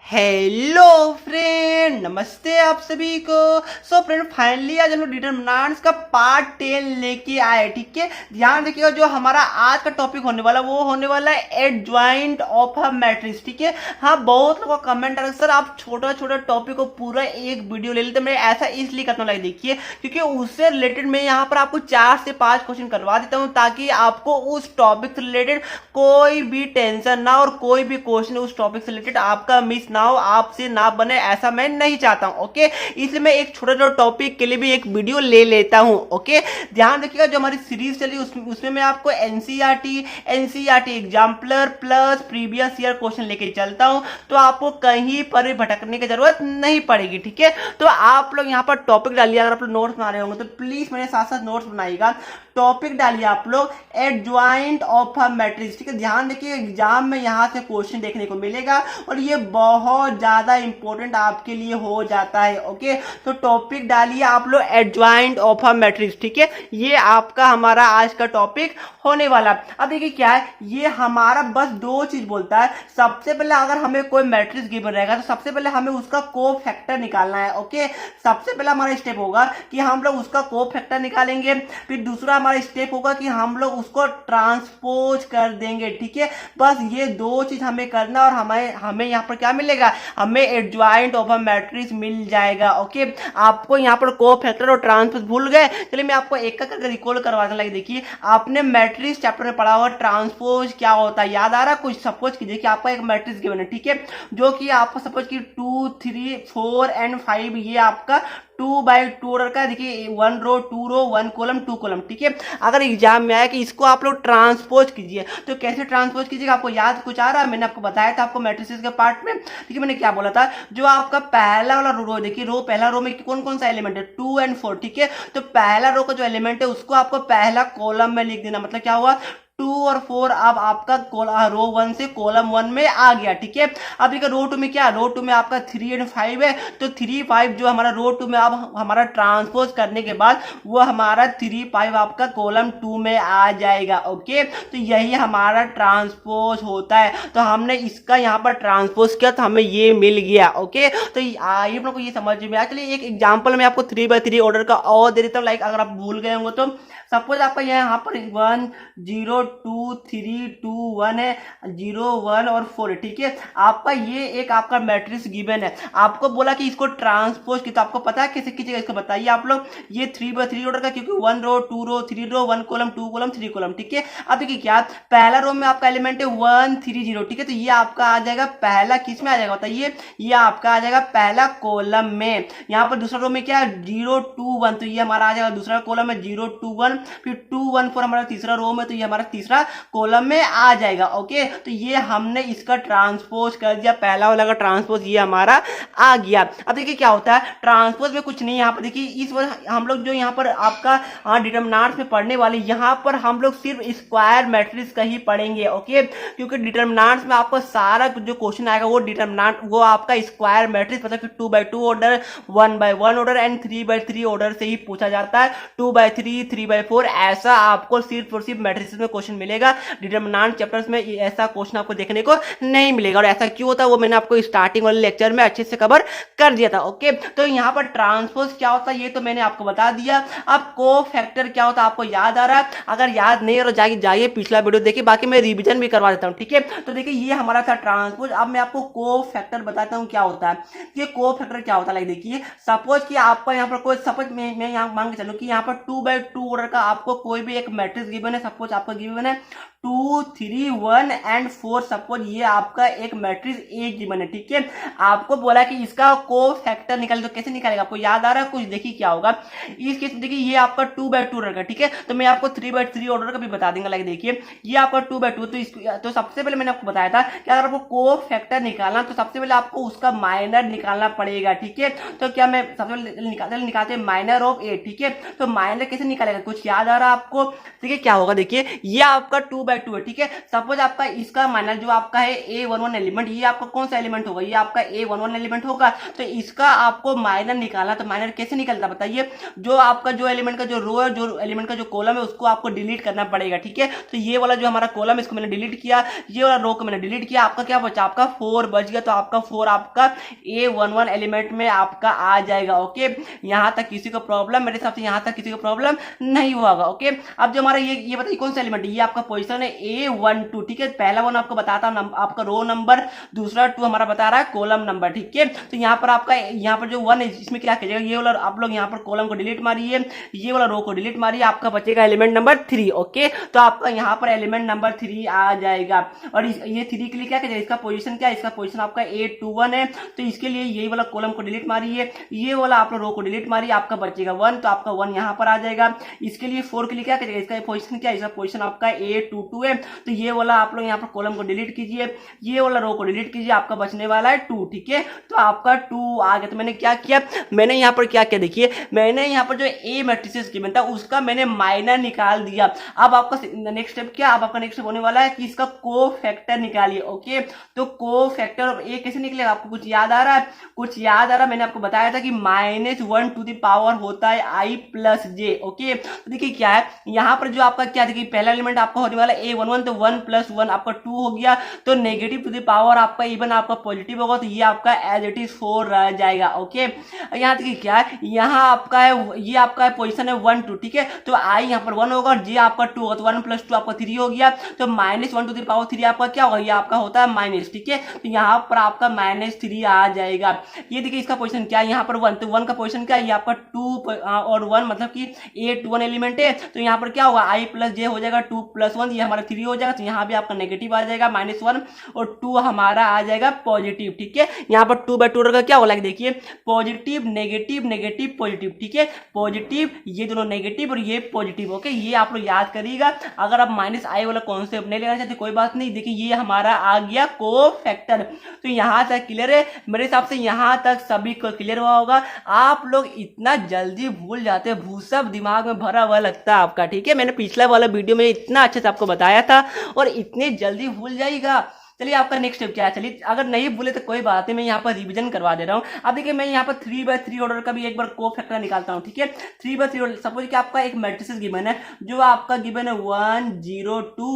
Hello friend, नमस्ते आप सभी को। सो फ्रेंड, फाइनली आज हम लोग डिटरमिनेंट्स का पार्ट 10 लेके आए। ठीक है, ध्यान रखिएगा, जो हमारा आज का टॉपिक होने वाला वो होने वाला है एडजॉइंट ऑफ अ मैट्रिक्स। ठीक है, हाँ, बहुत लोगों का कमेंट आ रहा है सर आप छोटा छोटा टॉपिक को पूरा एक वीडियो ले लेते। मैं ऐसा इसलिए करना लगा, देखिए, क्योंकि उससे रिलेटेड मैं यहाँ पर आपको 4 से 5 क्वेश्चन करवा देता हूँ, ताकि आपको उस टॉपिक से रिलेटेड कोई भी टेंशन ना और कोई भी क्वेश्चन उस टॉपिक से रिलेटेड आपका मिस ना हो, आपसे ना बने, ऐसा मैं नहीं चाहता हूं। ओके, इसलिए मैं एक छोटा छोटा टॉपिक के लिए भी एक वीडियो ले लेता हूं। ओके, ध्यान रखिएगा, जो हमारी सीरीज चली उसमें मैं आपको NCERT exemplar plus previous year question लेके चलता हूं, तो आपको कहीं पर भी भटकने की जरूरत नहीं पड़ेगी। ठीक है, तो आप लोग यहाँ पर टॉपिक डालिए। अगर आप लोग नोट्स बना रहे होंगे तो प्लीज मेरे साथ साथ नोट्स बनाइएगा। टॉपिक डालिए आप लोग एडजॉइंट ऑफ अ मैट्रिक्स। ठीक है, ध्यान देखिए, एग्जाम में यहाँ से क्वेश्चन देखने को मिलेगा और ये बहुत ज्यादा इंपॉर्टेंट आपके लिए हो जाता है। ओके, तो टॉपिक डालिए आप लोग एडजॉइंट ऑफ अ मैट्रिक्स। ठीक है, ये आपका हमारा आज का टॉपिक होने वाला। अब देखिए क्या है, ये हमारा बस दो चीज बोलता है। सबसे पहले अगर हमें कोई मैट्रिक्स गिवन रहेगा तो सबसे पहले हमें उसका कोफैक्टर निकालना है। ओके, सबसे पहला हमारा स्टेप होगा कि हम लोग उसका कोफैक्टर निकालेंगे। फिर दूसरा हमारा स्टेप होगा कि हम लोग उसको ट्रांसपोज कर देंगे। ठीक है, बस ये दो चीज हमें करना और हमें यहाँ पर क्या मिलेगा, हमें एडजॉइंट ऑफ अ मैट्रिक्स मिल जाएगा। ओके, आपको यहाँ पर कोफैक्टर और ट्रांसपोज भूल गए, चलिए मैं आपको एक एक करके रिकॉल करवाने लगे। देखिए, आपने मैट्रिक्स चैप्टर में पढ़ा हुआ ट्रांसपोज क्या होता है, याद आ रहा है कुछ? सपोज कीजिए कि आपका एक मैट्रिक्स गिवन है। ठीक है, जो कि आपको सपोज की 2, 3, 4 एंड 5 ये आपका 2x2 ऑर्डर का, देखिए 1 रो 2 रो 1 कॉलम 2 कॉलम। ठीक है, अगर एग्जाम में आया कि इसको आप लोग ट्रांसपोज कीजिए, तो कैसे ट्रांसपोज कीजिएगा? आपको याद कुछ आ रहा है? मैंने आपको बताया था आपको मैट्रिसेस के पार्ट में। ठीक है, मैंने क्या बोला था, जो आपका पहला वाला रो, देखिए पहला रो में कौन कौन सा एलिमेंट है, 2 और 4। ठीक है, तो पहला रो का जो एलिमेंट है उसको आपको पहला कॉलम में लिख देना। मतलब क्या हुआ, 2 और 4 अब आपका रो 1 से कॉलम 1 में आ गया। ठीक है, अब देखिए रो 2 में क्या, रो 2 में आपका 3 और 5 है, तो 3, 5 जो हमारा रो 2 में अब हमारा ट्रांसपोज करने के बाद वो हमारा 3, 5 आपका कॉलम 2 में आ जाएगा। ओके, तो यही हमारा ट्रांसपोज होता है। तो हमने इसका यहाँ पर ट्रांसपोज किया तो हमें ये मिल गया। ओके, तो ये लोग को ये समझ में आया। चलिए एक एग्जाम्पल में आपको 3x3 ऑर्डर का और दे देता हूँ। लाइक अगर आप भूल गए होंगे तो सपोज आपका यहाँ पर 1 0 2 3 2 1 है, 0 1 और 4 है। ठीक है, आपका ये एक आपका मैट्रिक्स गिवन है, आपको बोला कि इसको ट्रांसपोज की, तो आपको पता है कैसे कीजिएगा इसको बताइए आप लोग। ये 3x3 ऑर्डर का, क्योंकि 1 रो 2 रो 3 रो 1 कॉलम 2 कॉलम 3 कॉलम। ठीक है, अब देखिए क्या, पहला रो में आपका एलिमेंट है 1 3 0। ठीक है, तो ये आपका आ जाएगा पहला, किस में आ जाएगा बताइए, ये आपका आ जाएगा पहला कॉलम में। यहाँ पर दूसरा रो में क्या है, 0 2 1, तो ये हमारा आ जाएगा दूसरा कॉलम में 0 2 1। फिर 2 1 4 हमारा तीसरा रो में, तो ये हमारा तीसरा कॉलम में आ जाएगा। ओके, तो ये हमने इसका ट्रांसपोज कर दिया, पहला वाला का ट्रांसपोज ये हमारा आ गया। अब देखिए क्या होता है, ट्रांसपोज में कुछ नहीं, यहाँ पर देखिए इस हम लोग जो यहाँ पर आपका डिटरमिनेंट्स में पढ़ने वाले, यहाँ पर हम लोग सिर्फ स्क्वायर मैट्रिक्स का ही पढ़ेंगे। ओके, क्योंकि डिटरमिनेंट्स में आपको सारा जो क्वेश्चन आएगा वो डिटरमिनेंट वो आपका स्क्वायर मैट्रिक्स, मतलब कि 2x2 order 1x1 order and 3x3 order से ही पूछा जाता है। 2x3 3x4 ऐसा आपको सिर्फ और सिर्फ मैट्रिसेस में क्वेश्चन मिलेगा। डिटरमिनेंट चैप्टर्स में ऐसा क्वेश्चन आपको देखने को नहीं मिलेगा। और ऐसा क्यों होता है वो मैंने आपको स्टार्टिंग वाले लेक्चर में अच्छे से कवर कर दिया था। ओके, तो यहाँ पर ट्रांसपोज क्या होता है ये तो मैंने आपको बता दिया। अब कोफैक्टर क्या होता है आपको याद आ रहा है? अगर याद नहीं है तो जाइए पिछला वीडियो देखिए, बाकी मैं रिविजन भी करवा देता हूँ। ठीक है, तो देखिए ये हमारा था ट्रांसपोज। अब मैं आपको कोफैक्टर बताता हूँ क्या होता है। ये कोफैक्टर क्या होता है, लाइक देखिए, सपोज कि आपका यहाँ पर कोई, सपोज मैं यहाँ मांग के चलूँ कि यहाँ पर 2x2 ऑर्डर का आपको कोई भी एक मैट्रिक्स गिवन है। सपोज आपका गिवन है 2 3 1 एंड 4, सपोज ये आपका एक मैट्रिक्स ए गिवन है। ठीक है, आपको बोला कि इसका कोफैक्टर निकाले, तो कैसे निकालेगा आपको याद आ रहा है कुछ? देखिए क्या होगा इस केस में, देखिए ये आपका 2x2 ऑर्डर का। ठीक है, तो मैं आपको 3x3 ऑर्डर का भी बता दूंगा। लाइक देखिए ये आपका 2x2, तो सबसे पहले मैंने आपको बताया था कि अगर आपको कोफैक्टर निकालना तो सबसे पहले आपको उसका माइनर निकालना पड़ेगा। ठीक है, तो क्या मैं सबसे पहले निकालते हैं माइनर ऑफ 8। ठीक है, तो माइनर कैसे निकालेगा कुछ याद आ रहा है आपको? देखिए क्या होगा, देखिए ये आपका 2x2 2 है, ठीक है। सपोज आपका इसका माइनर जो आपका है A11 एलिमेंट, ये आपका कौन सा एलिमेंट होगा, ये आपका A11 एलिमेंट होगा। तो इसका आपको माइनर निकालना, तो माइनर कैसे निकलता बताइए, जो आपका जो एलिमेंट का जो रो है, जो एलिमेंट का जो कॉलम है, उसको आपको डिलीट करना पड़ेगा, ठीक है। तो ये वाला जो हमारा कॉलम, इसको मैंने डिलीट किया, ये वाला रो को मैंने डिलीट किया, आपका क्या बचा, आपका 4 बच गया। तो आपका 4 आपका A11 एलिमेंट में आपका आ जाएगा। ओके, यहां तक किसी को प्रॉब्लम, मेरे हिसाब से यहां तक किसी को प्रॉब्लम नहीं हुआ होगा। ओके, अब जो हमारा ये बताइए कौन सा एलिमेंट है, ये आपका पोजीशन है A12, ठीक है। पहला 1 आपको बताता हूं आपका रो नंबर, दूसरा 2 हमारा बता रहा है कॉलम नंबर, ठीक है। तो यहाँ पर आपका यहाँ पर जो 1 है, इसमें क्या कीजिएगा, ये वाला आप लोग यहाँ पर कॉलम को डिलीट मारिए, ये वाला रो को डिलीट मारिए, आपका बचेगा एलिमेंट नंबर 3। ओके, तो आपका यहाँ पर एलिमेंट नंबर 3 आ जाएगा। और ये 3 के लिए क्या कीजिएगा, इसका पोजीशन क्या है, इसका पोजीशन आपका A21 है। तो इसके लिए यही वाला कॉलम को डिलीट मारिए, ये वाला आप लोग रो को डिलीट मारिए, आपका बचेगा 1, तो आपका 1 यहाँ पर आ जाएगा। इसके लिए 4 के लिए क्या कीजिएगा, इसका पोजीशन क्या है, इसका पोजीशन आपका A22 है। तो ये वाला आप लोग यहाँ पर कॉलम को डिलीट कीजिए, ये वाला रो को डिलीट कीजिए, आपका बचने वाला है 2, ठीक है। तो आपका 2 आ गया। तो मैंने क्या किया, मैंने यहाँ पर क्या किया, देखिए मैंने यहाँ पर जो ए मैट्रिसेस गिवन था उसका मैंने माइनर निकाल दिया। अब आपका नेक्स्ट स्टेप क्या, अब आपका नेक्स्ट स्टेप होने वाला है कि इसका कोफैक्टर निकालिए। ओके, तो कोफैक्टर ऑफ ए कैसे निकलेगा, आपको कुछ याद आ रहा है, कुछ याद आ रहा है, मैंने आपको बताया था कि -1 टू द पावर होता है i+j। ओके, तो देखिए क्या है यहाँ पर जो आपका क्या, देखिए पहला एलिमेंट आपका होने वाला A11, तो 1 + 1 आपका 2 हो गया। तो नेगेटिव टू द पावर आपका इवन आपका पॉजिटिव होगा, तो ये आपका एज इट इज 4 रह जाएगा। ओके, यहाँ देखिए क्या है, यहाँ आपका है, ये आपका पोजीशन है 1 2, ठीक है। तो i यहाँ पर 1 होगा और j आपका 2 होगा, तो 1 + 2 आपका 3 हो गया। तो -1 टू द पावर 3 आपका क्या होगा, ये आपका होता है माइनस, ठीक है। तो यहाँ पर आपका -3 आ जाएगा। ये देखिए इसका पोजीशन क्या है, यहाँ पर 1, तो 1 का पोजीशन क्या है, ये आपका 2 और 1 मतलब कि A21 एलिमेंट है। तो यहाँ पर क्या होगा, i+j हो जाएगा, 2 + 1 ये हमारा 3 हो जाएगा। तो यहाँ भी आपका नेगेटिव आ जाएगा -1 और 2 हमारा आ जाएगा पॉजिटिव, ठीक है। यहाँ पर 2/2 का क्या होगा, देखिए पॉजिटिव नेगेटिव नेगेटिव पॉजिटिव, ठीक है। पॉजिटिव ये दोनों नेगेटिव और ये पॉजिटिव। ओके, ये आप लोग याद करिएगा। अगर आप -i वाला कॉन्सेप्ट नहीं लेना चाहते कोई बात नहीं, देखिए ये हमारा आ गया कोफैक्टर। तो यहाँ तक क्लियर है, मेरे हिसाब से यहाँ तक सभी को क्लियर हुआ होगा। आप लोग इतना जल्दी भूल जाते हैं, भूसा दिमाग में भरा हुआ लगता है आपका, ठीक है। मैंने पिछला वाला वीडियो में इतना अच्छे से आपको बताया था और इतने जल्दी भूल जाएगा। चलिए आपका नेक्स्ट स्टेप क्या है, चलिए अगर नहीं भूले तो कोई बात नहीं, मैं यहाँ पर रिवीजन करवा दे रहा हूँ। अब देखिए मैं यहाँ पर 3/3 ऑर्डर का भी एक बार कोफैक्टर निकालता हूँ, ठीक है। 3/3 ऑर्डर, सपोज कि आपका एक मैट्रिसेस गिवन है, जो आपका गिवन है 1 0 2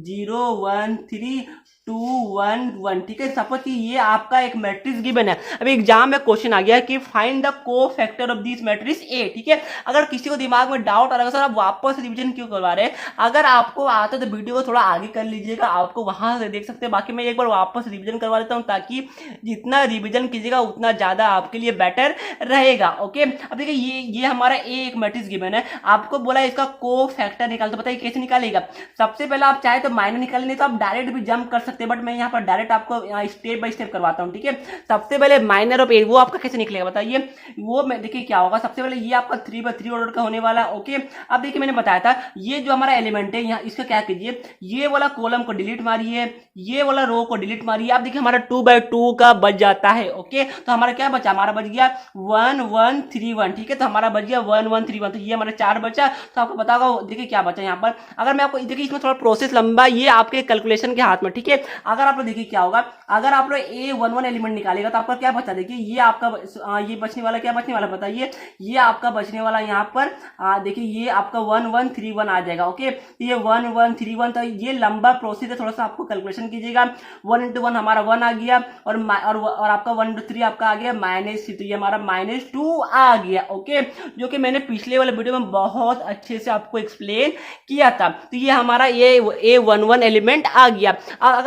0 1 3 2 1 1, ठीक है। सपोज कि ये आपका एक मैट्रिक्स गिवन है। अभी एग्जाम में क्वेश्चन आ गया कि find the cofactor of this matrix A, ठीक है। अगर किसी को दिमाग में डाउट आ रहा है सर आप वापस रिवीजन क्यों करवा रहे हैं, अगर आपको आता है तो वीडियो को थोड़ा आगे कर लीजिएगा, आपको वहां से देख सकते हैं। बाकी मैं एक बार वापस रिवीजन करवा देता हूँ, ताकि जितना रिवीजन कीजिएगा उतना ज्यादा आपके लिए बेटर रहेगा। ओके, अब देखिए ये हमारा ए एक मैट्रिक्स गिवन है, आपको बोला इसका कोफैक्टर निकाल, तो बताइए कैसे निकालेगा। सबसे पहले आप चाहे तो माइनर निकालें, नहीं तो आप डायरेक्ट भी जंप कर सकते हैं, बट मैं यहाँ पर डायरेक्ट आपको स्टेप बाय स्टेप करवाता हूँ, ठीक है। सबसे पहले माइनर ऑफ ए वो आपका कैसे निकलेगा बताइए, वो मैं देखिए क्या होगा। सबसे पहले ये आपका 3/3 ऑर्डर का होने वाला है। ओके, अब देखिए मैंने बताया था ये जो हमारा एलिमेंट है यहाँ, इसका क्या कीजिए, ये वाला कॉलम को डिलीट मारिए, ये वाला रो को डिलीट मारिए। आप देखिए हमारा 2/2 का बच जाता है। ओके, तो हमारा क्या बचा, हमारा बच गया 1 1 3 1, ठीक है। तो हमारा बच गया 1 1 3 1, तो ये हमारा 4 बचा। तो आपको बताओ देखिए क्या बचा यहाँ पर। अगर मैं आपको देखिए इसमें थोड़ा प्रोसेस लंबा, ये आपके कैलकुलेशन के हाथ में, ठीक है। अगर आप लोग देखिए क्या होगा, अगर आप लोग A11 एलिमेंट निकालेगा तो आपका क्या बचा, देखिए ये आपका ये बचने वाला क्या बचने वाला बताइए, ये आपका बचने वाला यहाँ पर देखिए ये आपका 1 1 3 1 आ जाएगा। ओके, ये 1 1 3 1, तो ये लंबा प्रोसेस है, थोड़ा सा आपको कैलकुलेशन कीजिएगा। 1 × 1 हमारा 1 आ गया और आपका 1 × 3 आपका आ गया -3, तो ये हमारा -2 आ गया। ओके, जो कि मैंने पिछले वाले वीडियो में बहुत अच्छे से आपको एक्सप्लेन किया था। तो ये हमारा A11 एलिमेंट आ गया।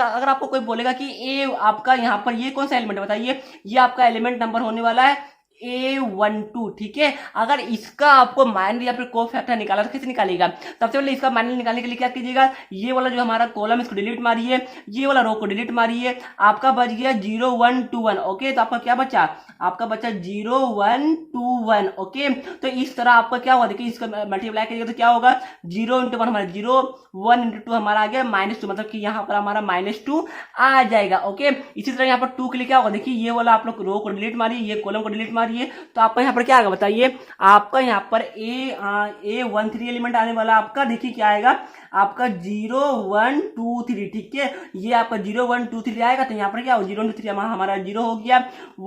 अगर आपको कोई बोलेगा कि ए आपका यहाँ पर ये कौन सा एलिमेंट बताइए, ये आपका एलिमेंट नंबर होने वाला है A12, ठीक है। अगर इसका आपको माइनर या फिर कोफैक्टर निकाला तो कैसे निकालेगा, सबसे पहले इसका माइनर निकालने के लिए क्या कीजिएगा, ये वाला जो हमारा कॉलम इसको डिलीट मारिए, ये वाला रो को डिलीट मारिए, आपका बच गया 0 1 2 1। ओके, तो आपका क्या बचा, आपका बचा 0 1 2 1। ओके, तो इस तरह आपका क्या होगा, देखिए इसका मल्टीप्लाई करिएगा तो क्या होगा, 0 × 1 हमारा 0, 1 × 2 हमारा आ गया -2, मतलब कि यहाँ पर हमारा -2 आ जाएगा। ओके, इसी तरह यहाँ पर 2 के लिए क्या होगा, देखिए ये वाला आप लोग रो को डिलीट मारिए, ये कॉलम को डिलीट मारिए, मारिए तो आपका यहाँ पर क्या आएगा बताइए। आपका यहाँ पर A13 एलिमेंट आने वाला आपका देखिए क्या आएगा आपका 0 1 2 3, ठीक है। ये आपका 0 1 2 3 आएगा तो यहाँ पर क्या हो 0 2 3 हमारा 0 हो गया,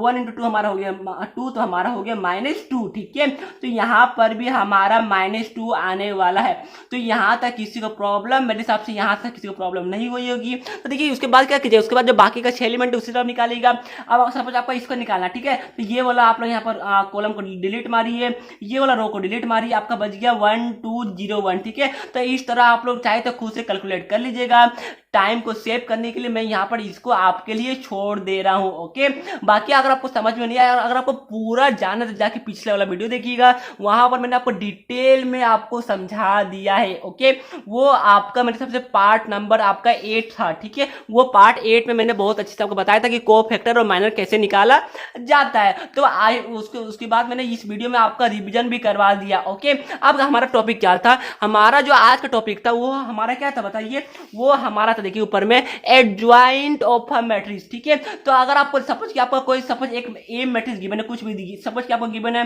1 इंटू 2 हमारा हो गया 2, तो हमारा हो गया -2, ठीक है। तो यहाँ पर भी हमारा -2 आने वाला है। तो यहाँ तक किसी को प्रॉब्लम, मेरे हिसाब से यहाँ तक किसी को प्रॉब्लम नहीं हुई होगी। तो देखिए उसके बाद क्या कीजिए, उसके बाद जो बाकी का 6 एलिमेंट उसी तरफ निकालेगा। अब सपोज आपको इसको निकालना, ठीक है। तो ये वाला आप लोग यहाँ पर कॉलम को डिलीट मारिए, ये वाला रो को डिलीट मारिए, आपका बच गया 1 2 0 1, ठीक है। तो इस तरह आप लोग चाहे तो खुद से कैलकुलेट कर लीजिएगा। टाइम को सेव करने के लिए मैं यहाँ पर इसको आपके लिए छोड़ दे रहा हूँ, ओके। बाकी अगर आपको समझ में नहीं आया, अगर आपको पूरा जानना तो जाके पिछले वाला वीडियो देखिएगा, वहां पर मैंने आपको डिटेल में आपको समझा दिया है, ओके। वो आपका मेरे सबसे पार्ट नंबर आपका 8 था, ठीक है। वो पार्ट 8 में मैंने बहुत अच्छे से आपको बताया था कि कोफैक्टर और माइनर कैसे निकाला जाता है। तो उसके बाद मैंने इस वीडियो में आपका रिविजन भी करवा दिया, ओके। अब हमारा टॉपिक क्या था, हमारा जो आज का टॉपिक था वो हमारा क्या था बताइए, वो हमारा देखिए ऊपर में एडजॉइंट ऑफ अ मैट्रिक्स, ठीक है। तो अगर आपको सपोज कि आपका कोई सपोज एक ए मैट्रिक्स गिवन है, कुछ भी दी सपोज कि आपको गिवन है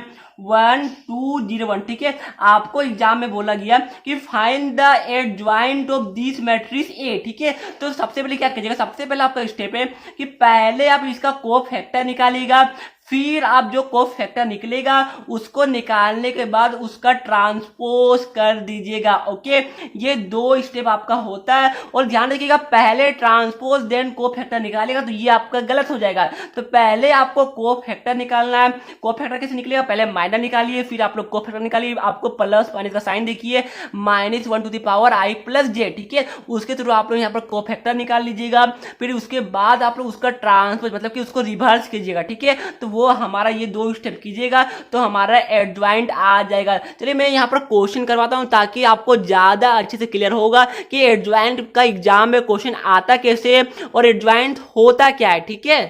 1 2 0 1, ठीक है। आपको एग्जाम में बोला गया कि find the adjoint of this matrix A, ठीक है। तो सबसे पहले क्या कीजिएगा, सबसे पहले आपका स्टेप है कि पहले आप इसका कोफैक्टर निकालिएगा, फिर आप जो कोफैक्टर निकलेगा उसको निकालने के बाद उसका ट्रांसपोज कर दीजिएगा, ओके। ये 2 स्टेप आपका होता है। और ध्यान रखिएगा पहले ट्रांसपोज देन कोफैक्टर निकालेगा तो ये आपका गलत हो जाएगा। तो पहले आपको कोफैक्टर निकालना है। कोफैक्टर कैसे निकलेगा, पहले माइनर निकालिए, फिर आप लोग कोफैक्टर निकालिए, आपको प्लस माइनस का साइन देखिए -1 to the power i plus j, ठीक है। उसके थ्रू आप लोग यहाँ पर कोफैक्टर निकाल लीजिएगा, फिर उसके बाद आप लोग उसका ट्रांसपोज मतलब कि उसको रिवर्स कीजिएगा, ठीक है। तो वो हमारा ये 2 स्टेप कीजिएगा तो हमारा एडजॉइंट आ जाएगा। चलिए मैं यहाँ पर क्वेश्चन करवाता हूँ ताकि आपको ज्यादा अच्छे से क्लियर होगा कि एडजॉइंट का एग्जाम में क्वेश्चन आता कैसे और एडजॉइंट होता क्या है, ठीक है।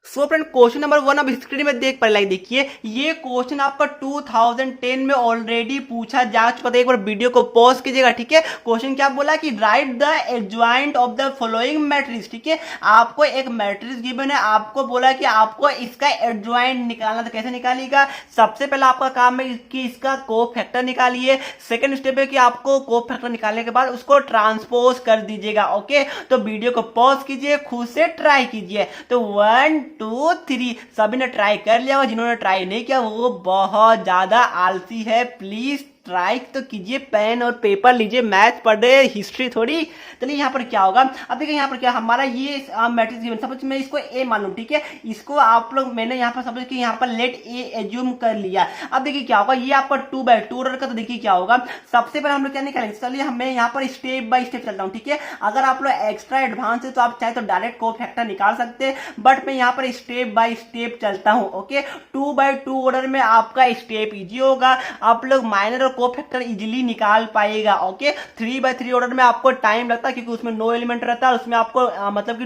सो फ्रेंड क्वेश्चन नंबर 1 अब स्क्रीन में देख पा देखिए, ये क्वेश्चन आपका 2010 में ऑलरेडी पूछा जा चुका था। एक बार वीडियो को पॉज कीजिएगा, ठीक है। क्वेश्चन क्या बोला कि right the adjoint of the following matrix, ठीक है। आपको एक मैट्रिक्स गिवन है, आपको बोला कि आपको इसका एडजॉइंट निकालना, तो कैसे निकालिएगा, सबसे पहले आपका काम है कि इसका कोफैक्टर निकालिए। सेकंड स्टेप है कि आपको कोफैक्टर निकालने के बाद उसको ट्रांसपोज कर दीजिएगा, ओके। तो वीडियो को पॉज कीजिए, खुद से ट्राई कीजिए। तो 1 2 3 सभी ने ट्राई कर लिया होगा, जिन्होंने ट्राई नहीं किया वो बहुत ज्यादा आलसी है। प्लीज ट्राई तो कीजिए, पेन और पेपर लीजिए, मैथ पढ़ रहे हिस्ट्री थोड़ी। चलिए यहाँ पर क्या होगा, अब देखिए यहाँ पर क्या हमारा ये मैट्रिक्स गिवन, सपोज मैं इसको ए मान लूं, ठीक है। इसको आप लोग मैंने यहाँ पर सपोज कि यहाँ पर लेट ए एज्यूम कर लिया। अब देखिए क्या होगा, ये आपका 2 बाई 2 ऑर्डर का, तो देखिए क्या होगा, सबसे पहले हम लोग क्या निकालेंगे, चलिए हमें यहाँ पर स्टेप बाय स्टेप चलता हूँ, ठीक है। अगर आप लोग एक्स्ट्रा एडवांस है तो आप चाहे तो डायरेक्ट कोफैक्टर निकाल सकते हैं, बट मैं यहाँ पर स्टेप बाय स्टेप चलता हूँ, ओके। 2 बाई 2 ऑर्डर में आपका स्टेप इजी होगा, आप लोग माइनर कोफैक्टर इजीली निकाल पाएगा, ओके। 3 बाई 3 ऑर्डर में आपको टाइम लगता है क्योंकि उसमें 9 एलिमेंट रहता है, उसमें आपको मतलब कि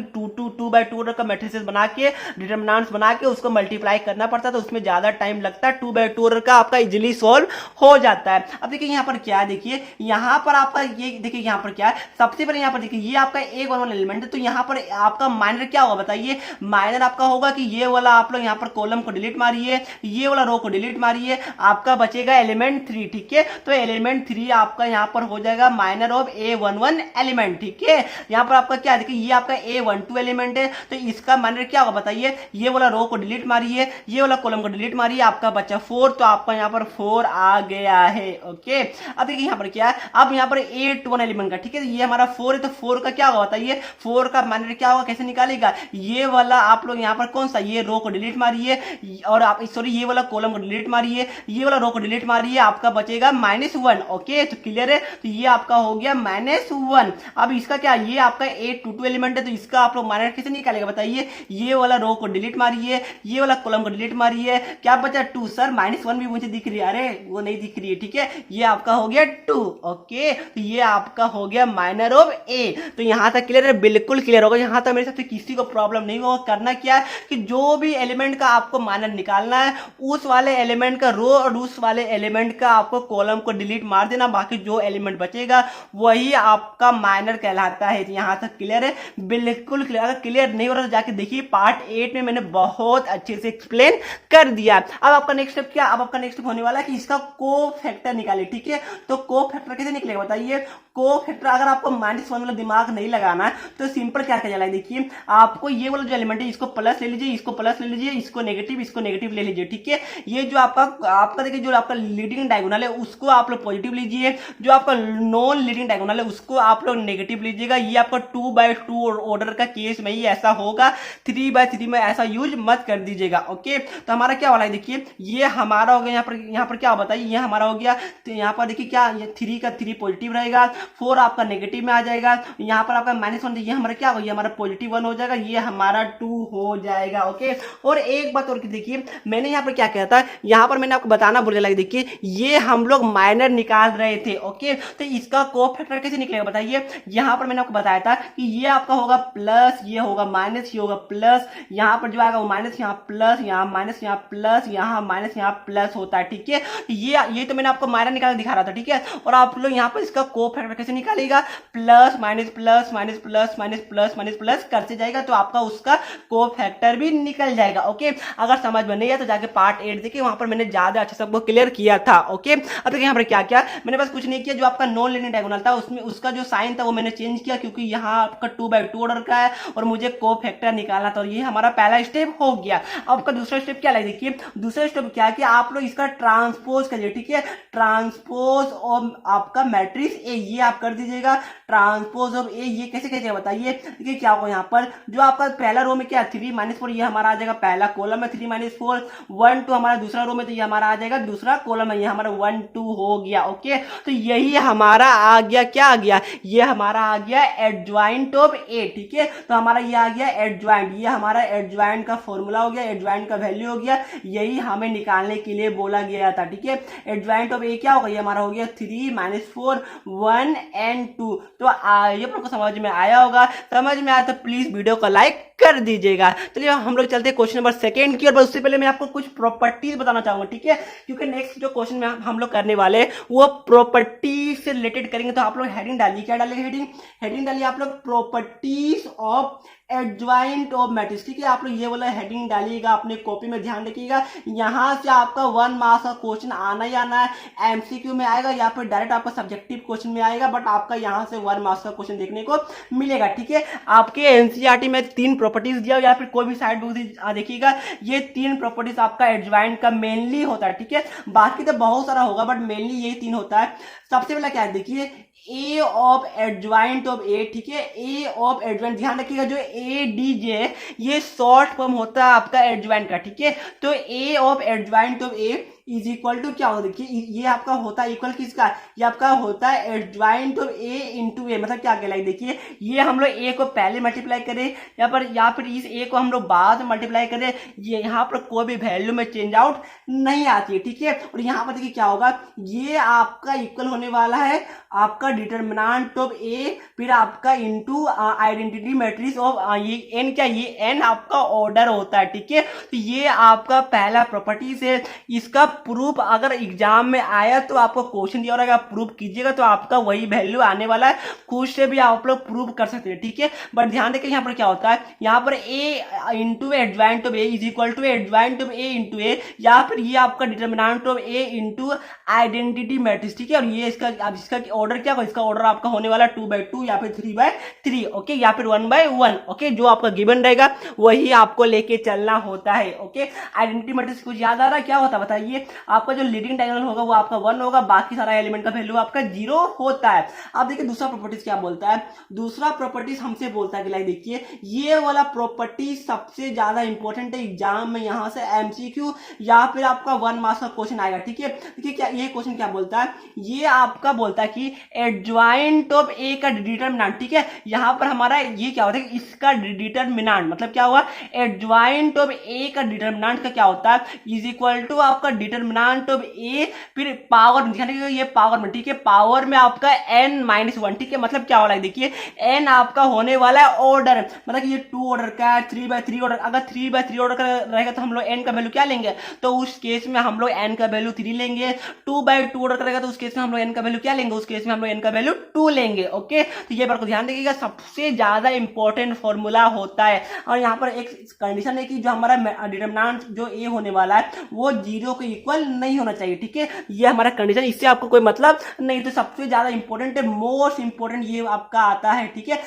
2 बाई 2 ऑर्डर का मैट्रिसेस बना के डिटरमिनेंट्स बना के उसको मल्टीप्लाई करना पड़ता है, तो उसमें ज्यादा टाइम लगता है। 2 बाई 2 ऑर्डर का आपका इजीली सॉल्व हो जाता है। अब देखिए यहाँ पर क्या है, देखिए यहाँ पर आपका ये देखिए यहाँ पर क्या है, सबसे पहले यहाँ पर देखिए ये आपका एक वन एलिमेंट है, तो यहाँ पर आपका माइनर क्या होगा बताइए, माइनर आपका होगा कि ये वाला आप लोग यहाँ पर कॉलम को डिलीट मारिए, ये वाला रो को डिलीट मारिए, आपका बचेगा एलिमेंट 3, ठीक है। तो एलिमेंट 3 आपका यहाँ पर हो जाएगा माइनर ऑफ A11 एलिमेंट, ठीक है। यहाँ पर आपका क्या देखिए ये आपका A12 एलिमेंट है, तो इसका माइनर क्या होगा बताइए, ये वाला रो को डिलीट मारिए, ये वाला कॉलम को डिलीट मारिए, आपका बचा 4, तो आपका यहाँ पर 4 आ गया है, ओके। अब देखिए यहाँ पर क्या है, अब यहाँ पर A21 एलिमेंट का, ठीक है। ये हमारा 4 है, तो 4 का क्या होगा बताइए, 4 का माइनर क्या होगा, कैसे निकालेगा, ये वाला आप लोग यहाँ पर कौन सा, ये रो को डिलीट मारिए और आप सॉरी ये वाला कॉलम को डिलीट मारिए, ये वाला रो को डिलीट मारिए, आपका बचेगा -1, ओके। तो क्लियर है, तो ये आपका हो गया -1। अब इसका क्या, ये आपका A22 एलिमेंट है, तो इसका आप लोग माइनर कैसे निकालेगा बताइए, ये वाला रो को डिलीट मारिए, ये वाला कॉलम को डिलीट मारिए, क्या बचा 2, सर -1 भी मुझे दिख रही है, अरे वो नहीं दिख रही है, ठीक है। ये आपका हो गया 2, ओके। तो ये आपका हो गया माइनर ऑफ A। तो यहां तक क्लियर है, बिल्कुल क्लियर होगा, यहां तक मेरे हिसाब से किसी को प्रॉब्लम नहीं होगा। करना क्या है कि जो भी एलिमेंट का आपको माइनर निकालना है, उस वाले एलिमेंट का रो और उस वाले एलिमेंट का आपको कॉलम को डिलीट मार देना, बाकी जो एलिमेंट बचेगा वही आपका माइनर कहलाता है। यहाँ तक क्लियर है? बिल्कुल क्लियर। अगर क्लियर नहीं हो रहा तो जाके देखिए, पार्ट 8 में मैंने बहुत अच्छे से एक्सप्लेन कर दिया। अब आपका नेक्स्ट स्टेप क्या? अब आपका नेक्स्ट स्टेप होने वाला है कि इसका कोफैक्टर निकालिए। ठीक है, तो कोफैक्टर कैसे निकलेगा बताइए? कोफैक्टर अगर आपको -1 वाला दिमाग नहीं लगाना है तो सिंपल क्या किया जाए, देखिए आपको ये वाला जो एलिमेंट है इसको प्लस ले लीजिए, इसको प्लस ले लीजिए, इसको नेगेटिव ले लीजिए। ठीक है, ये जो आपका देखिए जो आपका लीडिंग डायगोनल है उसको आप लोग पॉजिटिव लीजिए, जो आपका नॉन लीडिंग डायगोनल है उसको आप लोग नेगेटिव लीजिएगा। ये आपका 2/2 ऑर्डर का केस में ही ऐसा होगा, 3/3 में ऐसा यूज मत कर दीजिएगा। ओके, तो हमारा क्या वाला है, देखिए ये हमारा हो गया। यहाँ पर क्या बताइए, ये हमारा हो गया। तो यहाँ पर देखिए क्या, ये 3 का 3 पॉजिटिव रहेगा, 4 आपका नेगेटिव में आ जाएगा। यहाँ पर आपका -1, ये हमारा क्या हो गया, हमारा पॉजिटिव 1 हो जाएगा, ये हमारा 2 हो जाएगा। ओके, और एक बात और देखिए, मैंने यहाँ पर क्या किया था, यहाँ पर मैंने आपको बताना भूल गया। देखिए ये हम लोग माइनर निकाल रहे थे। ओके, तो इसका कोफैक्टर कैसे निकलेगा बताइए? यहाँ पर मैंने आपको बताया था कि ये आपका होगा प्लस, ये होगा माइनस, ये होगा प्लस, यहाँ पर जो आएगा वो माइनस, यहाँ प्लस, यहाँ माइनस, यहाँ प्लस, यहाँ माइनस, यहाँ प्लस होता है। ठीक है, ये तो मैंने आपको माइनर निकाल दिखा रहा था। ठीक है, और आप लोग यहाँ पर इसका कोफैक्टर कैसे निकालेगा? Plus minus plus minus plus minus plus minus plus करते जाएगा तो आपका उसका कोफैक्टर भी निकल जाएगा। ओके, अगर समझ में नहीं है तो जाके पार्ट 8 देखिए, वहां पर मैंने ज्यादा अच्छे सबको क्लियर किया था। ओके, अब देखिए यहाँ पर क्या किया मैंने, बस कुछ नहीं किया। जो आपका नॉन लीनियर डायगोनल था उसमें उसका जो साइन था वो मैंने चेंज किया, क्योंकि यहाँ आपका 2/2 ऑर्डर का है और मुझे कोफैक्टर निकालना था। ये हमारा पहला स्टेप हो गया। अब आपका दूसरा स्टेप क्या है, देखिए दूसरा स्टेप क्या है कि आप लोग इसका ट्रांसपोज करिए। ठीक है, ट्रांसपोज और आपका मैट्रिक्स ए ये आप कर दीजिएगा। ट्रांसपोज ऑफ ए ये कैसे कीजिएगा बताइए? देखिए क्या होगा, यहाँ पर जो आपका पहला रो में क्या 3-4 ये हमारा आ जाएगा पहला कॉलम में, 3-4 1 2 हमारा दूसरा रो में, तो ये हमारा आ जाएगा दूसरा कॉलम है, ये हमारा 1 2 हो गया। ओके, तो यही हमारा आ गया, क्या आ गया, ये हमारा आ गया एडजॉइंट ऑफ ए। ठीक है, तो हमारा ये आ गया एडजॉइंट, ये हमारा एडजॉइंट का फॉर्मूला हो गया, एडजॉइंट का वैल्यू हो गया, यही हमें निकालने के लिए बोला गया था। ठीक है, एडजॉइंट ऑफ ए क्या होगा, ये हमारा हो गया 3-4 1 and 2। तो ये आपको समझ में आया होगा। समझ में आया तो प्लीज वीडियो को लाइक कर दीजिएगा। चलिए हम लोग चलते हैं क्वेश्चन नंबर 2 की, और उससे पहले मैं आपको कुछ प्रॉपर्टीज बताना चाहूंगा। ठीक है, क्योंकि नेक्स्ट जो क्वेश्चन में हम लोग करने वाले वो प्रॉपर्टीज से रिलेटेड करेंगे। तो आप लोग हेडिंग डालिए, क्या डालेंगे, हेडिंग डालिए आप लोग properties of adjoint of matrix. ठीक है, आप लोग ये वाला हेडिंग डालिएगा अपने कॉपी में, ध्यान रखिएगा। यहां से आपका 1 मार्क्स का क्वेश्चन आना ही आना है, एमसीक्यू में आएगा या फिर डायरेक्ट आपका सब्जेक्टिव क्वेश्चन में आएगा, बट आपका यहां से 1 मार्क्स का क्वेश्चन देखने को मिलेगा। ठीक है, आपके एनसीईआरटी में 3 प्रॉपर्टीज दिया या फिर कोई भी साइड बुक देखिएगा, ये 3 प्रॉपर्टीज आपका एडजॉइंट का मेनली होता है। ठीक है, बाकी तो बहुत सारा होगा बट मेनली ये 3 होता है। सबसे पहला क्या है, देखिए ए ऑफ एडजॉइंट ऑफ ए। ठीक है, ए ऑफ एडजॉइंट, ध्यान रखिएगा जो ए डी जे ये शॉर्ट फॉर्म होता है आपका एडजॉइंट का। ठीक है, तो A of adjoint of A is equal to क्या होगा, देखिए ये आपका होता है इक्वल किसका, ये आपका होता है एडजॉइंट ऑफ ए इंटू ए। मतलब क्या कहलाएगा, देखिए ये हम लोग ए को पहले मल्टीप्लाई करें या फिर इस ए को हम लोग बाद में मल्टीप्लाई करें, ये यहाँ पर कोई भी वैल्यू में चेंज आउट नहीं आती है। ठीक है, और यहाँ पर देखिए क्या होगा, ये आपका इक्वल होने वाला है आपका डिटरमिनेंट ऑफ ए, फिर आपका इनटू आइडेंटिटी मैट्रिक्स ऑफ ये एन, क्या ये एन आपका ऑर्डर होता है। ठीक है, तो ये आपका पहला प्रॉपर्टीज है। इसका प्रूफ अगर एग्जाम में आया तो आपको क्वेश्चन दिया रहेगा, प्रूफ कीजिएगा तो आपका वही वैल्यू आने वाला है, खुद से भी आप लोग प्रूफ कर सकते हैं। ठीक है, बट ध्यान रखिए यहाँ पर क्या होता है, यहाँ पर A into adjoint of A is equal to adjoint of A into A, या फिर ये आपका determinant of A into identity matrix. ठीक है, और ये इसका ऑर्डर क्या होगा, इसका ऑर्डर आपका होने वाला 2/2 या फिर 3/3। ओके, या फिर 1/1। ओके, जो आपका गिवन रहेगा वही आपको लेके चलना होता है। ओके, आइडेंटिटी मैट्रिक्स कुछ याद आ रहा है क्या होता है बताइए? आपका जो लीडिंग डायगोनल होगा वो आपका 1 होगा, बाकी सारा एलिमेंट का वैल्यू आपका 0 होता है। अब देखिए दूसरा प्रॉपर्टीज क्या बोलता है, दूसरा प्रॉपर्टीज हमसे बोलता है कि लाइक देखिए ये वाला प्रॉपर्टी सबसे ज्यादा इंपॉर्टेंट है एग्जाम में, यहां से एमसीक्यू या फिर आपका 1 मार्क्स का क्वेश्चन आएगा। ठीक है, देखिए क्या ये क्वेश्चन क्या बोलता है, ये आपका बोलता है कि एडजॉइंट ऑफ ए का डिटरमिनेंट। ठीक है, यहां पर हमारा ये क्या होता है, इसका डिटरमिनेंट मतलब क्या हुआ, एडजॉइंट ऑफ ए का डिटरमिनेंट का क्या होता है इज इक्वल टू आपका डिटरमिनेंट डिटर्मिनेंट ऑफ ए, फिर पावर, ये पावर में, ठीक है, पावर में आपका n-1, ठीक है, मतलब क्या हो रहा है देखिए, n आपका होने वाला है ऑर्डर, मतलब कि ये 2 ऑर्डर का है, 3/3 ऑर्डर, अगर 3/3 ऑर्डर का रहेगा तो हम लोग n का वैल्यू क्या लेंगे, तो उस केस में हम लोग n का वैल्यू 3 लेंगे। 2/2 ऑर्डर करेगा तो उस केस में हम लोग n का वैल्यू क्या लेंगे, उस केस में हम लोग n का वैल्यू 2 लेंगे। ओके, तो ये बात को ध्यान रखिएगा, सबसे ज्यादा इंपॉर्टेंट फॉर्मूला होता है। और यहाँ पर एक कंडीशन है कि जो हमारा डिटरमिनेंट जो ए होने वाला है वो 0 के इक्वल नहीं होना चाहिए, ठीक है, ये हमारा कंडीशन, इससे आपको कोई मतलब नहीं। तो सबसे ज्यादा इंपॉर्टेंट है, मोस्ट इंपॉर्टेंट ये आपका आता है, ठीक है,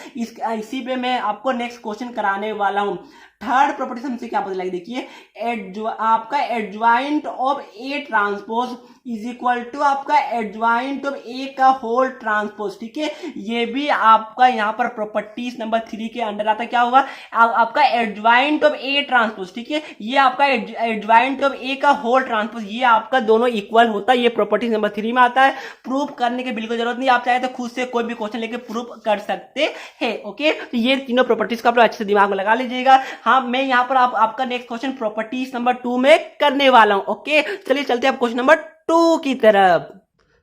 इसी पे मैं आपको नेक्स्ट क्वेश्चन कराने वाला हूं। थर्ड प्रॉपर्टी हमसे क्या पता लगे देखिए, आपका adjoint of A transpose is equal to आपका एडजॉइंट ऑफ ए का होल ट्रांसपोज, ठीक है, ये भी आपका यहाँ पर प्रॉपर्टीज नंबर 3 के अंडर आता है। क्या होगा आपका एडजॉइंट ऑफ ए ट्रांसपोज, ठीक है, ये आपका एडजॉइंट ऑफ ए का होल ट्रांसपोज, ये आपका दोनों इक्वल होता है, ये प्रॉपर्टीज नंबर 3 में आता है। प्रूफ करने की बिल्कुल जरूरत नहीं, आप चाहे तो खुद से कोई भी क्वेश्चन लेके प्रूफ कर सकते हैं। ओके, तो ये तीनों प्रॉपर्टीज का आप अच्छे से दिमाग में लगा लीजिएगा। हाँ, मैं यहाँ पर आपका नेक्स्ट क्वेश्चन प्रॉपर्टीज नंबर 2 में करने वाला हूं। ओके, चलिए चलते हैं आप क्वेश्चन नंबर 2 की तरफ।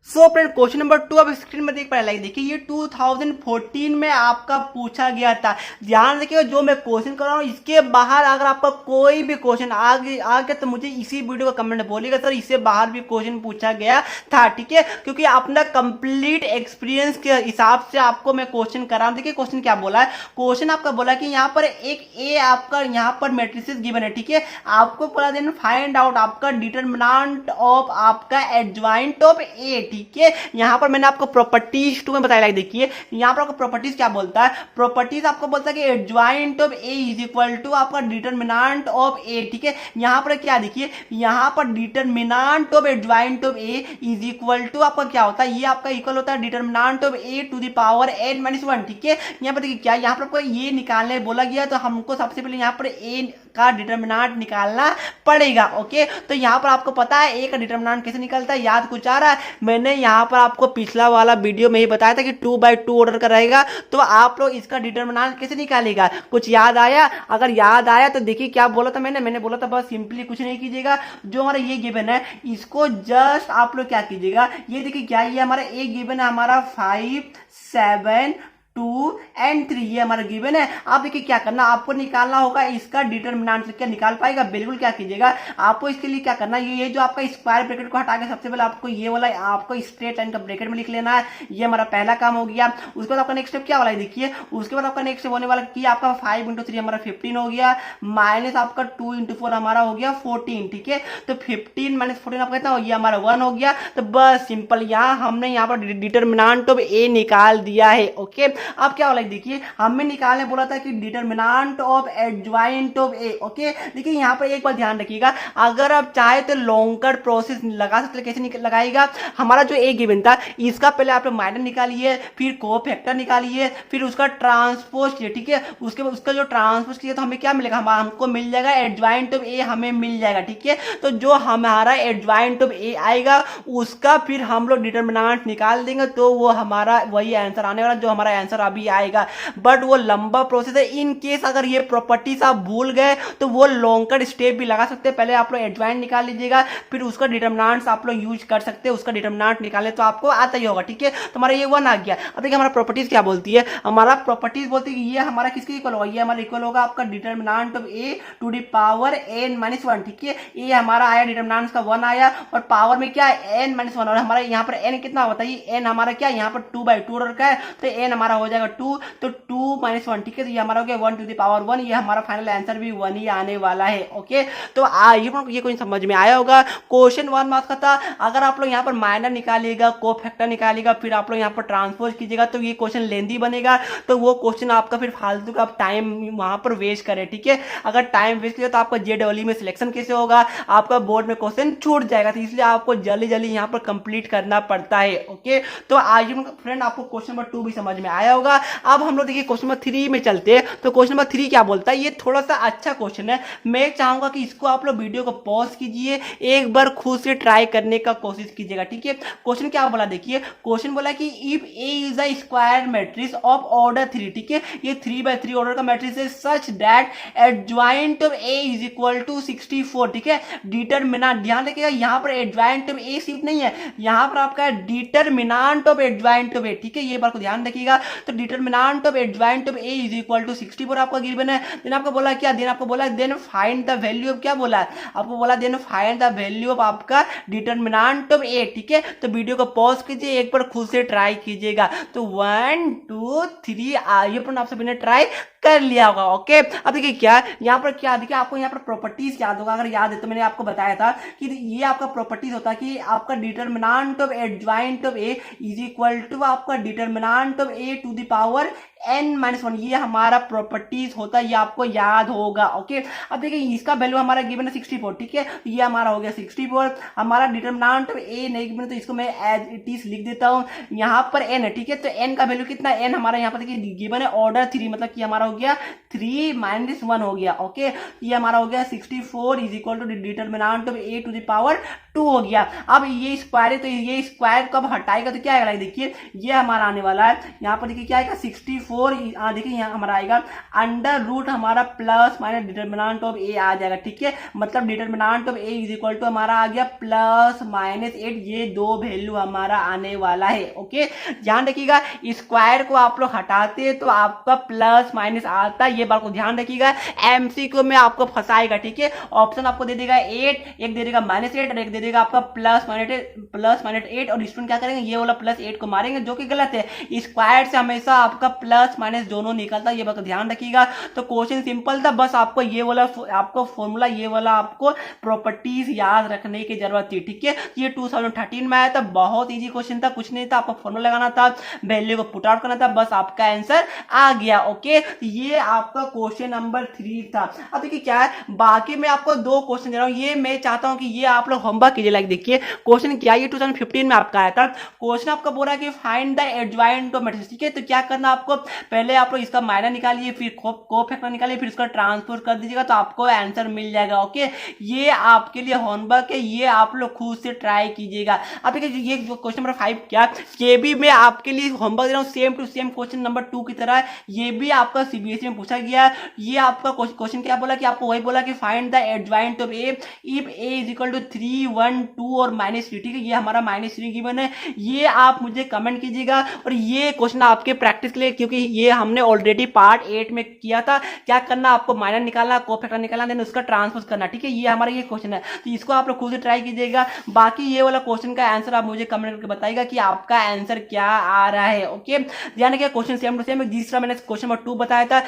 सो फ्रेंड, क्वेश्चन नंबर 2 आप स्क्रीन में देख पा रहे, देखिए ये 2014 में आपका पूछा गया था। ध्यान रखिएगा, जो मैं क्वेश्चन कर रहा हूँ इसके बाहर अगर आपका कोई भी क्वेश्चन आगे तो मुझे इसी वीडियो का कमेंट बोलिएगा सर इससे बाहर भी क्वेश्चन पूछा गया था, ठीक है, क्योंकि अपना कंप्लीट एक्सपीरियंस के हिसाब से आपको मैं क्वेश्चन कर रहा हूँ। देखिए क्वेश्चन क्या बोला है, क्वेश्चन आपका बोला कि यहाँ पर एक ए आपका यहाँ पर मैट्रिसेस गिवन है, ठीक है, आपको बोला देन फाइंड आउट आपका डिटरमिनेंट ऑफ आपका एडजॉइंट ऑफ ए, ठीक है। यहाँ पर मैंने आपको प्रॉपर्टीज 2 में बताया, देखिए यहाँ पर आपको प्रॉपर्टीज क्या बोलता है, प्रॉपर्टीज आपको बोलता है कि adjoint of A is equal to आपका डिटरमिनेंट ऑफ ए, ठीक है, यहाँ पर क्या देखिए, यहाँ पर determinant of adjoint of A is equal to आपका क्या होता है, ये आपका इक्वल होता है determinant of A to the power n-1, ठीक है। यहाँ पर देखिए क्या, यहाँ पर आपको ये निकालने बोला गया, तो हमको सबसे पहले यहाँ पर ए का डिटरमिनेंट निकालना पड़ेगा। ओके, तो यहाँ पर आपको पता है ए का डिटरमिनेंट कैसे निकलता है, याद कुछ आ रहा है, मैंने यहाँ पर आपको पिछला वाला वीडियो में ही बताया था कि 2/2 ऑर्डर का रहेगा, तो आप लोग इसका डिटरमिनेंट कैसे निकालेगा, कुछ याद आया? अगर याद आया तो देखिए क्या बोला था मैंने बोला था बस सिंपली कुछ नहीं कीजिएगा, जो हमारा ये गिवन है इसको जस्ट आप लोग क्या कीजिएगा, ये देखिए क्या, ये हमारा ए गिवन है हमारा 5, 7, 2 and 3, ये हमारा गिवन है। आप देखिए क्या करना, आपको निकालना होगा इसका डिटरमिनेंट। क्या निकाल पाएगा, बिल्कुल क्या कीजिएगा, आपको इसके लिए क्या करना है, ये जो आपका स्क्वायर ब्रैकेट को हटा के सबसे पहले आपको ये वाला आपको स्ट्रेट लाइन का ब्रैकेट में लिख लेना है, ये हमारा पहला काम हो गया। उसके बाद आपका नेक्स्ट स्टेप क्या वाला है देखिए, उसके बाद आपका नेक्स्ट होने वाला कि आपका 5 × 3 हमारा 15 हो गया, माइनस आपका 2 × 4 हमारा हो गया 14, ठीक है, तो 15 - 14 आपका कितना हो गया, हमारा 1 हो गया। तो बस सिंपल यहाँ हमने यहाँ पर डिटरमिनेंट ऑफ ए निकाल दिया है। ओके, अब क्या वाला देखिए, हमें निकालने बोला था कि determinant of adjoint of A. Okay, देखिए यहाँ पर एक बात ध्यान रखिएगा, अगर आप चाहे तो लॉन्गर प्रोसेस लगा सकते, कैसे लगाएगा, हमारा जो ए गिवन था इसका पहले आप लोग माइनर निकालिए, फिर कोफैक्टर निकालिए, फिर उसका ट्रांसपोज किए, ठीक है, उसके बाद उसका जो ट्रांसपोज किया तो हमें क्या मिलेगा, हमको मिल जाएगा एडजॉइंट ऑफ ए, हमें मिल जाएगा, ठीक है। तो जो हमारा एडजॉइंट ऑफ ए आएगा उसका फिर हम लोग डिटरमिनेंट निकाल देंगे, तो वो हमारा वही आंसर आने वाला जो हमारा आंसर अभी आएगा। बट वो लंबा प्रोसेस है, इन केस अगर ये प्रॉपर्टीज आप भूल गए तो वो लॉन्गर स्टेप भी लगा सकते हैं। पहले आप लोग एडजॉइंट निकाल लीजिएगा, फिर उसका डिटरमिनेंट्स आप लोग यूज कर सकते हैं, उसका डिटरमिनेंट निकाले तो आपको आता ही होगा, ठीक है। तो हमारा ये 1 आ गया। अब देखिए हमारा प्रॉपर्टीज क्या बोलती है, हमारा प्रॉपर्टीज बोलती है कि ये हमारा किसके इक्वल होगा, ये हमारा इक्वल होगा आपका determinant of A to the power n-1, ठीक है। ये हमारा आया डिटरमिनेंट्स का 1 आया, और पावर में क्या है n-1, और हमारा यहाँ पर n कितना बताइए, n हमारा क्या यहाँ पर 2/2 रखा है, तो n हमारा हो जाएगा 2, तो 2 - 1, ठीक है, तो ये हमारा हो गया 1 टू द पावर 1, ये हमारा फाइनल आंसर भी 1 ही आने वाला है। ओके, तो ये कोई समझ में आया होगा। क्वेश्चन 1 मार्क्स का था, अगर आप लोग यहाँ पर माइनर निकालिएगा, कोफैक्टर निकालिएगा, फिर आप लोग यहाँ पर ट्रांसपोज कीजिएगा तो ये क्वेश्चन लेंदी बनेगा, तो वो क्वेश्चन आपका फिर फालतू का आप टाइम वहां पर वेस्ट करें, ठीक है। अगर टाइम वेस्ट किया तो आपका JEE में सिलेक्शन कैसे होगा, आपका बोर्ड में क्वेश्चन छूट जाएगा, तो इसलिए आपको जल्दी जल्दी यहाँ पर कंप्लीट करना पड़ता है। ओके, तो आज फ्रेंड आपको क्वेश्चन नंबर 2 भी समझ में आया होगा। अब हम लोग देखिए क्वेश्चन नंबर 3 में चलते हैं। तो क्वेश्चन नंबर 3 क्या बोलता है, ये थोड़ा सा अच्छा क्वेश्चन है। मैं चाहूंगा कि इसको आप लोग वीडियो को पॉज कीजिए, एक बार खुद से ट्राई करने का कोशिश कीजिएगा, ठीक है। क्वेश्चन क्या बोला देखिए, क्वेश्चन बोला कि if A is a square matrix of order 3, ठीक है, ये 3/3 ऑर्डर का मैट्रिक्स है, such that adjoint of A is equal to 64, ठीक है। डिटरमिनेंट, ध्यान रखिएगा यहाँ पर एडजॉइंट ऑफ ए सिर्फ नहीं है, यहाँ पर आपका determinant of adjoint of A, ठीक है, ये बात को ध्यान रखिएगा। तो determinant of adjoint of A is equal to 64 आपका गिवन है। देन आपको बोला क्या, देन आपको बोला then find the value of, क्या बोला आपको, बोला then find the value of आपका डिटरमिनेंट ऑफ ए, ठीक है। तो वीडियो को पॉज कीजिए, एक बार खुद से ट्राई कीजिएगा। तो 1 2 3 आइए पर आप सभी ने ट्राई कर लिया होगा। ओके, अब देखिए क्या यहाँ पर, क्या देखिए आपको यहाँ पर प्रॉपर्टीज याद होगा, अगर याद है तो मैंने आपको बताया था कि ये आपका प्रॉपर्टीज होता है कि आपका determinant of adjoint of A is equal to आपका determinant of A to the power n-1, ये हमारा प्रॉपर्टीज होता है, ये आपको याद होगा। ओके, अब देखिए इसका वैल्यू हमारा गिवन है 64, ठीक है, ये हमारा हो गया 64। हमारा डिटरमिनेंट ऑफ ए नहीं गिवन, तो इसको मैं एज इट इज लिख देता हूँ। यहाँ पर n है, ठीक है, तो n का वैल्यू कितना, n हमारा यहाँ पर देखिए गिवन है ऑर्डर 3, मतलब कि हमारा हो गया 3 - 1 हो गया। ओके, ये हमारा हो गया 64 is equal to determinant of A to the power 2 हो गया। अब ये स्क्वायर है, तो ये स्क्वायर कब हटाएगा तो क्या आएगा, देखिए ये हमारा आने वाला है, यहाँ पर देखिए क्या आएगा 64, देखिए यहाँ हमारा आएगा अंडर रूट हमारा plus minus determinant of A आ जाएगा, ठीक है, मतलब determinant of A is equal to हमारा आ गया प्लस -8, ये दो वैल्यू हमारा आने वाला है। ओके, ध्यान रखिएगा, स्क्वायर को आप लोग हटाते हैं तो आपका प्लस माइनस आता है, ये बात को ध्यान रखिएगा, एमसीक्यू में आपको फंसाएगा, ठीक है। ऑप्शन आपको दे देगा 8, एक दे देगा -8 और एक दे देगा आपका प्लस -8, और स्टूडेंट क्या करेंगे, ये वाला +8 को मारेंगे, जो कि गलत है। स्क्वायर से हमेशा आपका प्लस माइनस दोनों निकलता है, ये बात ध्यान रखिएगा। तो क्वेश्चन सिंपल था, बस आपको ये वाला आपको फॉर्मूला, ये वाला आपको प्रॉपर्टीज याद रखने की जरूरत थी, ठीक है। ये 2013 में आया था, बहुत इजी क्वेश्चन था, कुछ नहीं था, आपको फॉर्मूला लगाना था, वैल्यू को पुट आउट करना था, बस आपका आंसर आ गया। ओके, ये आपका क्वेश्चन नंबर 3 था। अब देखिए क्या है, बाकी मैं आपको 2 क्वेश्चन दे रहा हूँ, ये मैं चाहता हूँ कि ये आप लोग होमवर्क कीजिए। लाइक देखिए क्वेश्चन क्या, ये 2015 में आपका आया था। क्वेश्चन आपका बोल रहा है कि find the adjoint of matrix, ठीक है। तो क्या करना आपको, पहले आप लोग इसका माइनस निकालिए, फिर कोफैक्टर निकालिए, फिर इसका ट्रांसपोज कर दीजिएगा, तो आपको आंसर मिल जाएगा। ओके, ये आपके लिए होमवर्क है, ये आप लोग खुद से ट्राई कीजिएगा। अब देखिए ये क्वेश्चन नंबर 5 क्या, ये भी मैं आपके लिए होमवर्क दे रहा हूँ, same to same question number 2 की तरह, ये भी आपका सीबीएसई में पूछा गया। ये आपका क्वेश्चन क्या बोला कि आपको वही बोला कि find the adjoint of A if A is equal to 3 1 2 और -3, ठीक है, ये हमारा -3 गिवन है। ये आप मुझे कमेंट कीजिएगा, और ये क्वेश्चन आपके प्रैक्टिस के लिए, क्योंकि ये हमने ऑलरेडी पार्ट 8 में किया था। क्या करना, आपको माइनस निकालना, कोफैक्टर निकालना, देन उसका ट्रांसपोज करना, ठीक है, ये हमारा ये क्वेश्चन है, तो इसको आप लोग खुद से ट्राई कीजिएगा। बाकी ये वाला क्वेश्चन का आंसर आप मुझे कमेंट करके बताइएगा कि आपका आंसर क्या आ रहा है। ओके, ध्यान रखिए क्वेश्चन सेम टू सेम, जिस तरह मैंने क्वेश्चन नंबर 2 बताया था,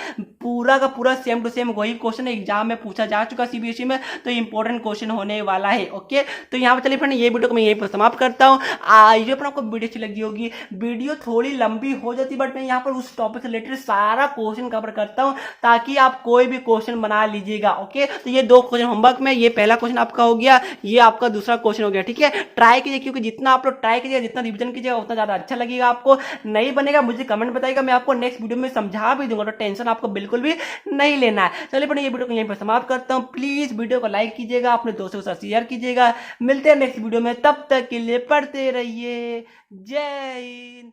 पूरा का पूरा सेम टू सेम वही क्वेश्चन एग्जाम में पूछा जा चुका सीबीएसई में, तो इंपॉर्टेंट क्वेश्चन होने वाला है। ओके, तो यहाँ पर चलिए फ्रेंड, ये वीडियो को मैं यहीं पर समाप्त करता हूँ। आई होप आपको वीडियो अच्छी लगी होगी। वीडियो थोड़ी लंबी हो जाती, बट मैं यहाँ पर उस टॉपिक से रिलेटेड सारा क्वेश्चन कवर करता हूँ, ताकि आप कोई भी क्वेश्चन बना लीजिएगा। ओके, तो ये 2 क्वेश्चन होमवर्क में, ये पहला क्वेश्चन आपका हो गया, ये आपका दूसरा क्वेश्चन हो गया, ठीक है। ट्राई कीजिए, क्योंकि जितना आप लोग ट्राई कीजिएगा, जितना रिविजन कीजिएगा, उतना ज्यादा अच्छा लगेगा आपको। नहीं बनेगा मुझे कमेंट बताइएगा, मैं आपको नेक्स्ट वीडियो में समझा भी दूंगा, तो टेंशन आपको बिल्कुल भी नहीं लेना है। चलिए पर ये वीडियो को यहीं पर समाप्त करता हूँ। प्लीज वीडियो को लाइक कीजिएगा, अपने दोस्तों के साथ शेयर कीजिएगा। मिलते हैं नेक्स्ट वीडियो में, तब तक के लिए पढ़ते रहिए। जय हिंद।